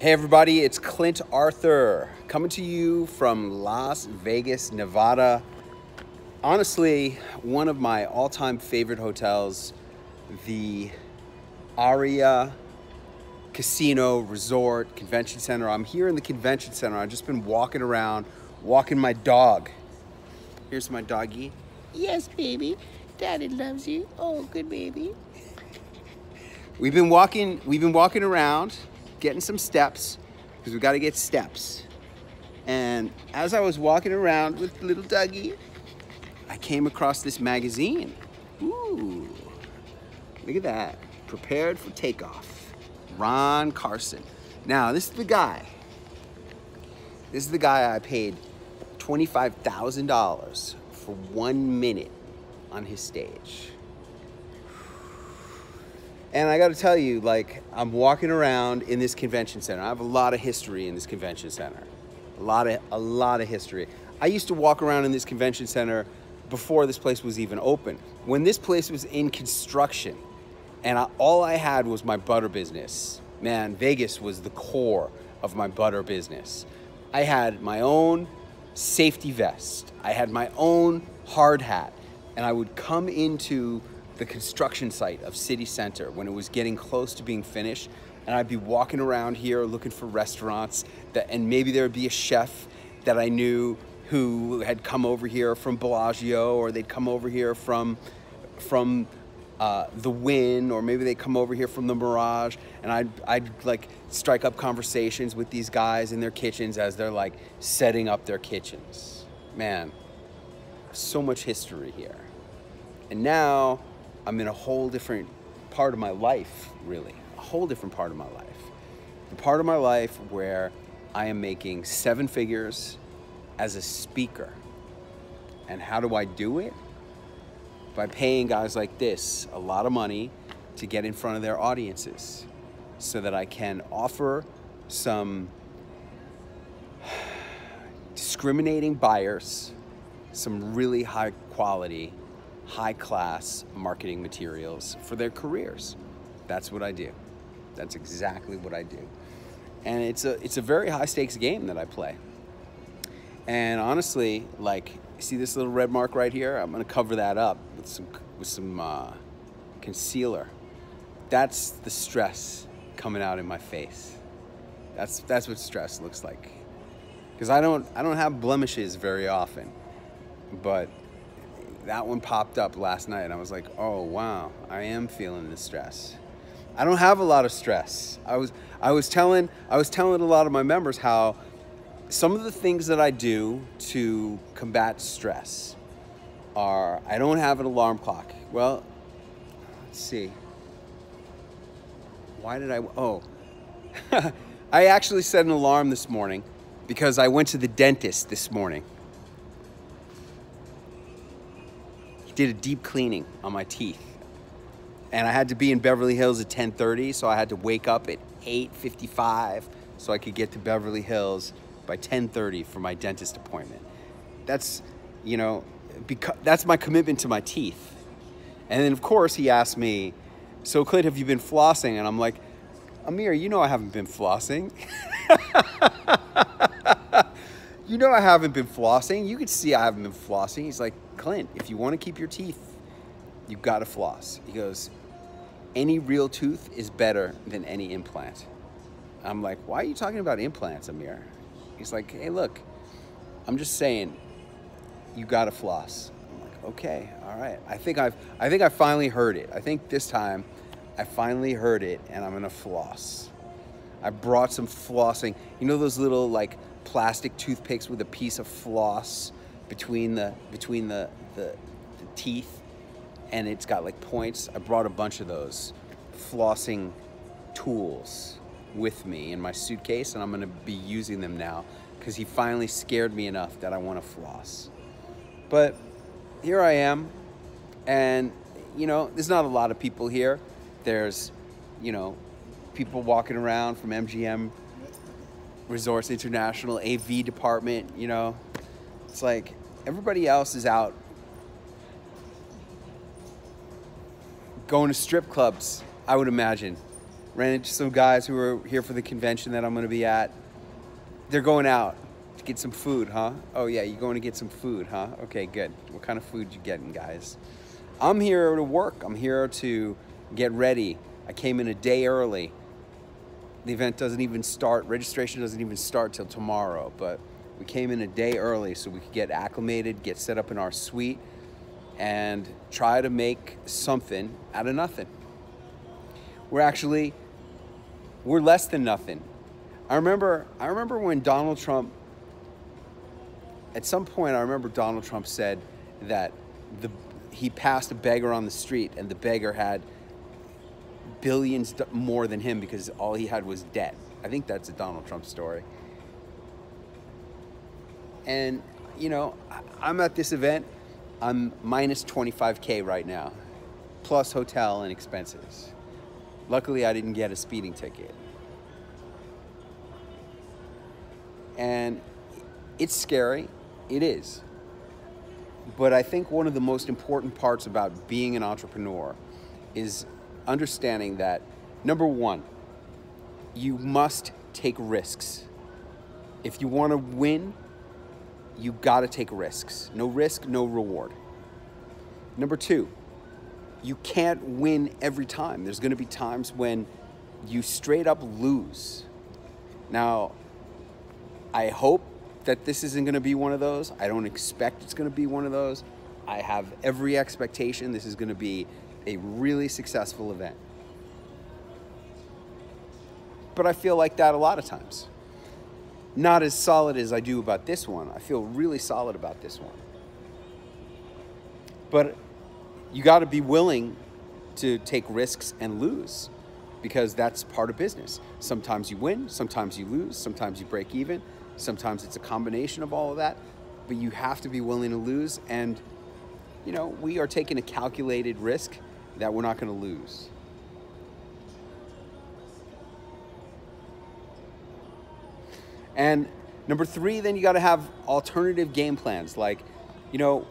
Hey everybody, it's Clint Arthur coming to you from Las Vegas, Nevada. Honestly, one of my all-time favorite hotels, the Aria Casino Resort Convention Center. I'm here in the convention center. I've just been walking around, walking my dog. Here's my doggy. Yes, baby. Daddy loves you. Oh, good baby. We've been walking around, getting some steps, because we got to get steps. And as I was walking around with little Dougie, I came across this magazine. Ooh, look at that. Prepared for Takeoff. Ron Carson. Now, this is the guy. This is the guy I paid $25,000 for 1 minute on his stage. And I gotta tell you, like, I'm walking around in this convention center. I have a lot of history in this convention center. A lot of history. I used to walk around in this convention center before this place was even open. When this place was in construction, and all I had was my butter business. Man, Vegas was the core of my butter business. I had my own safety vest. I had my own hard hat. And I would come into the construction site of City Center when it was getting close to being finished, and I'd be walking around here looking for restaurants and maybe there would be a chef that I knew who had come over here from Bellagio, or they'd come over here from the Wynn, or maybe they come over here from the Mirage, and I'd like strike up conversations with these guys in their kitchens as they're like setting up their kitchens. Man, so much history here. And now I'm in a whole different part of my life, really. A whole different part of my life. The part of my life where I am making 7 figures as a speaker. And how do I do it? By paying guys like this a lot of money to get in front of their audiences so that I can offer some discriminating buyers some really high quality, high-class marketing materials for their careers. That's what I do. That's exactly what I do. And it's a very high-stakes game that I play. And honestly, like, see this little red mark right here? I'm gonna cover that up with some concealer. That's the stress coming out in my face. That's what stress looks like. Because I don't have blemishes very often, but that one popped up last night and I was like, oh wow, I am feeling the stress. I don't have a lot of stress. I was telling a lot of my members how some of the things that I do to combat stress are, I don't have an alarm clock. Well, let's see. Why did I actually set an alarm this morning because I went to the dentist this morning. Did a deep cleaning on my teeth, and I had to be in Beverly Hills at 10:30, so I had to wake up at 8:55 so I could get to Beverly Hills by 10:30 for my dentist appointment. That's, you know, because that's my commitment to my teeth. And then of course he asked me, so Clint, have you been flossing? And I'm like, Amir, you know I haven't been flossing. You know I haven't been flossing. You can see I haven't been flossing. He's like, Clint, if you want to keep your teeth, you've got to floss. He goes, any real tooth is better than any implant. I'm like, why are you talking about implants, Amir? He's like, hey, look, I'm just saying, you got to floss. I'm like, okay, all right. I think I finally heard it. I think this time I finally heard it, and I'm gonna floss. I brought some flossing. You know those little like plastic toothpicks with a piece of floss between the teeth, and it's got like points. I brought a bunch of those flossing tools with me in my suitcase, and I'm gonna be using them now because he finally scared me enough that I want to floss. But here I am, and you know, there's not a lot of people here. There's, you know, people walking around from MGM Resorts International AV department, you know. It's like everybody else is out going to strip clubs, I would imagine, Ran into some guys who were here for the convention that I'm going to be at. They're going out to get some food, huh? Oh yeah, you're going to get some food, huh? Okay, good. What kind of food you getting, guys? I'm here to work. I'm here to get ready. I came in a day early. The event doesn't even start, registration doesn't even start till tomorrow, but we came in a day early so we could get acclimated, get set up in our suite, and try to make something out of nothing. We're less than nothing. I remember when Donald Trump, at some point I remember Donald Trump said that he passed a beggar on the street and the beggar had billions more than him because all he had was debt. I think that's a Donald Trump story. And, you know, I'm at this event. I'm minus 25K right now, plus hotel and expenses. Luckily, I didn't get a speeding ticket. And it's scary. It is. But I think one of the most important parts about being an entrepreneur is understanding that, number one, you must take risks. If you want to win, you got to take risks. No risk, no reward. Number two, you can't win every time. There's going to be times when you straight up lose. Now, I hope that this isn't going to be one of those. I don't expect it's going to be one of those. I have every expectation this is going to be a really successful event. But I feel like that a lot of times. Not as solid as I do about this one. I feel really solid about this one. But you got to be willing to take risks and lose, because that's part of business. Sometimes you win, sometimes you lose, sometimes you break even, sometimes it's a combination of all of that, but you have to be willing to lose. And, you know, we are taking a calculated risk that we're not going to lose. And number three, then you got to have alternative game plans. Like, you know,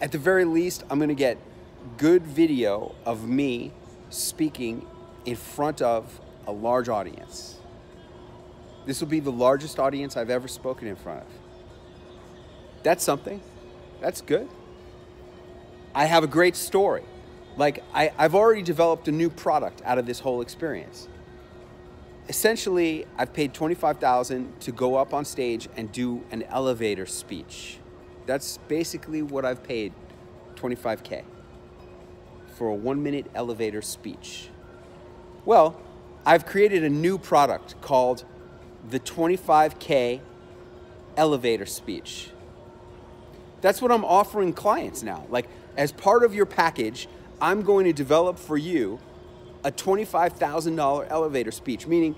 at the very least, I'm going to get good video of me speaking in front of a large audience. This will be the largest audience I've ever spoken in front of. That's something. That's good. I have a great story. Like, I've already developed a new product out of this whole experience. Essentially, I've paid $25,000 to go up on stage and do an elevator speech. That's basically what I've paid, $25K, for a 1-minute elevator speech. Well, I've created a new product called the 25K elevator speech. That's what I'm offering clients now. Like, as part of your package, I'm going to develop for you a $25,000 elevator speech, meaning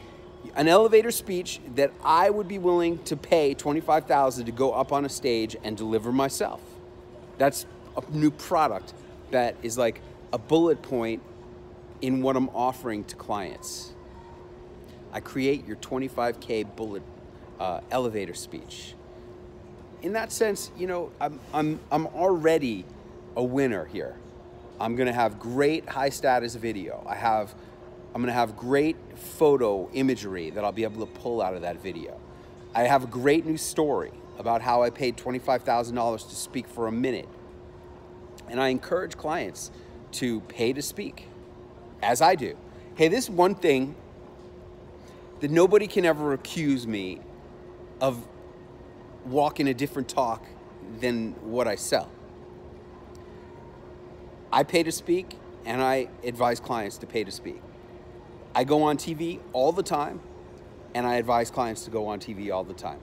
an elevator speech that I would be willing to pay $25,000 to go up on a stage and deliver myself. That's a new product that is like a bullet point in what I'm offering to clients. I create your 25K bullet elevator speech. In that sense, you know, I'm already a winner here. I'm gonna have great high status video. I'm gonna have great photo imagery that I'll be able to pull out of that video. I have a great new story about how I paid $25,000 to speak for a minute. And I encourage clients to pay to speak, as I do. Hey, this is one thing that nobody can ever accuse me of walking a different talk than what I sell. I pay to speak, and I advise clients to pay to speak. I go on TV all the time, and I advise clients to go on TV all the time.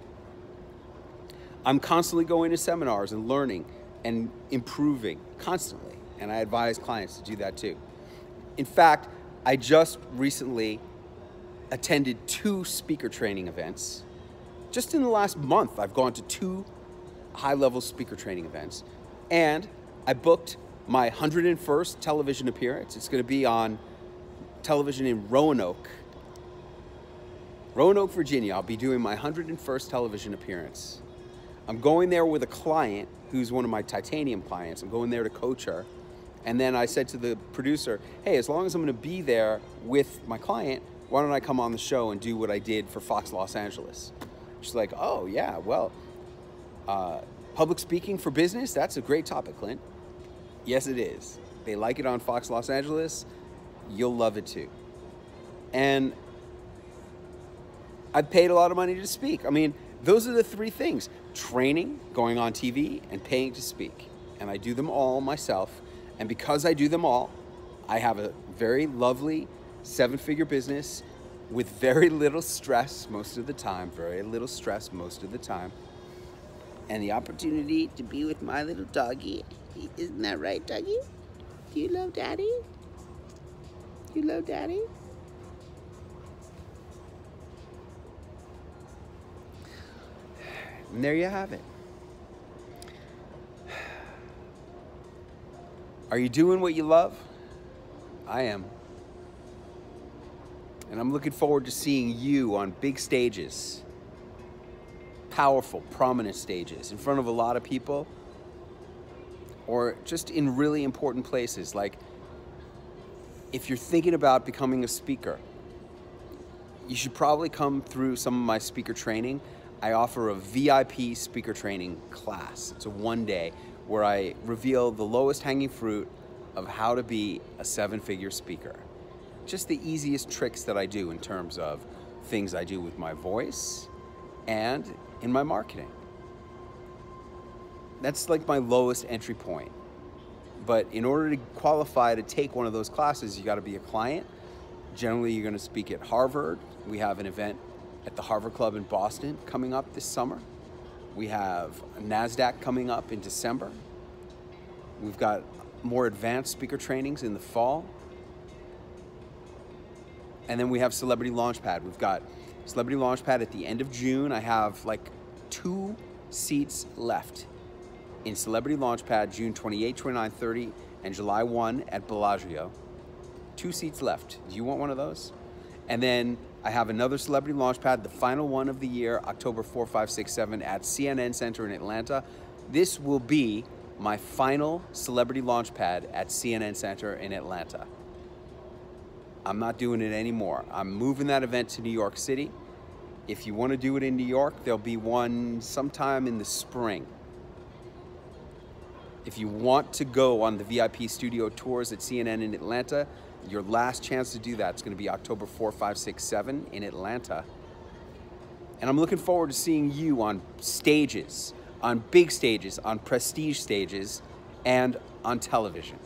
I'm constantly going to seminars and learning and improving constantly, and I advise clients to do that too. In fact, I just recently attended 2 speaker training events. Just in the last month, I've gone to 2 high-level speaker training events, and I booked my 101st television appearance. It's going to be on television in Roanoke, Virginia. I'll be doing my 101st television appearance. I'm going there with a client who's one of my titanium clients. I'm going there to coach her, And then I said to the producer, hey, as long as I'm going to be there with my client, why don't I come on the show and do what I did for Fox Los Angeles? She's like, oh, yeah, well, public speaking for business, that's a great topic, Clint. Yes, it is. They like it on Fox Los Angeles. You'll love it too. And I paid a lot of money to speak. I mean, those are the three things: training, going on TV, and paying to speak. And I do them all myself. And because I do them all, I have a very lovely 7-figure business with very little stress most of the time, And the opportunity to be with my little doggy. Isn't that right, doggy? Do you love daddy? You love daddy? And there you have it. Are you doing what you love? I am. And I'm looking forward to seeing you on big stages, powerful, prominent stages, in front of a lot of people, or just in really important places. Like, if you're thinking about becoming a speaker, you should probably come through some of my speaker training. I offer a VIP speaker training class. It's a 1-day where I reveal the lowest hanging fruit of how to be a 7-figure speaker. Just the easiest tricks that I do in terms of things I do with my voice and in my marketing. That's like my lowest entry point. But in order to qualify to take one of those classes, you got to be a client. Generally, you're going to speak at Harvard. We have an event at the Harvard Club in Boston coming up this summer. We have NASDAQ coming up in December. We've got more advanced speaker trainings in the fall. And then we have Celebrity Launchpad. We've got Celebrity Launchpad at the end of June. I have like 2 seats left in Celebrity Launchpad, June 28, 29, 30, and July 1 at Bellagio. 2 seats left. Do you want one of those? And then I have another Celebrity Launchpad, the final one of the year, October 4, 5, 6, 7 at CNN Center in Atlanta. This will be my final Celebrity Launchpad at CNN Center in Atlanta. I'm not doing it anymore. I'm moving that event to New York City. If you want to do it in New York, there'll be one sometime in the spring. If you want to go on the VIP studio tours at CNN in Atlanta, your last chance to do that is going to be October 4, 5, 6, 7 in Atlanta. And I'm looking forward to seeing you on stages, on big stages, on prestige stages, and on television.